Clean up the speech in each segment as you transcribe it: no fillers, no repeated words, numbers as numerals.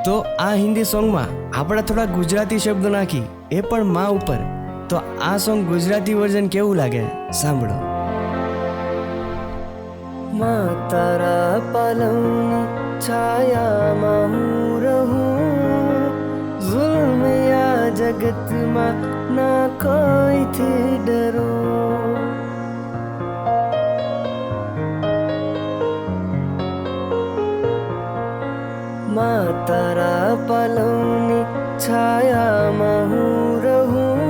તો આ હિન્દી સોંગમાં આપણે થોડા ગુજરાતી શબ્દો નાખી એ પણ માં ઉપર. તો આ સોંગ ગુજરાતી વર્ઝન કેવું લાગે સાંભળો. માં તારા પાલવની છાયામાં હું રહું, ઝુલ્મ યા જગતમાં ના કોઈથી ડરું. માં તારા પાલવની છાયામાં હું રહું,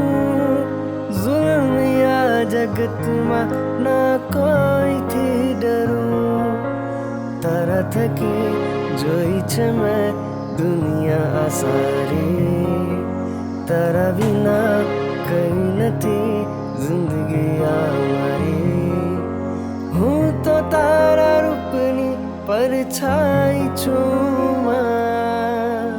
ઝુલ્મ યા જગતમાં ના કોઈથી ડરું. તારા થકી જોઈ છે મેં દુનિયા આ સારી, તારા વિના કઈ નથી જિંદગી આ મારી. હું તો તારા રૂપની પરછાઈ છું માં,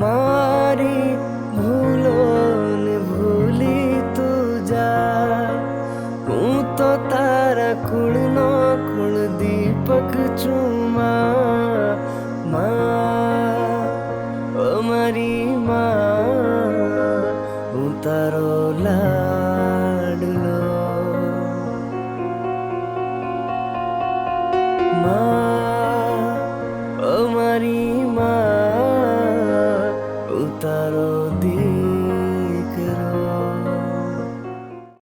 મારી ભૂલોને ભૂલી તું જા. હું તો તારા કુળનો કુળ દીપક છું માં, ઓ મારી માં, હું તારો લાડલો. ઓ મારી માં, હું તારો દી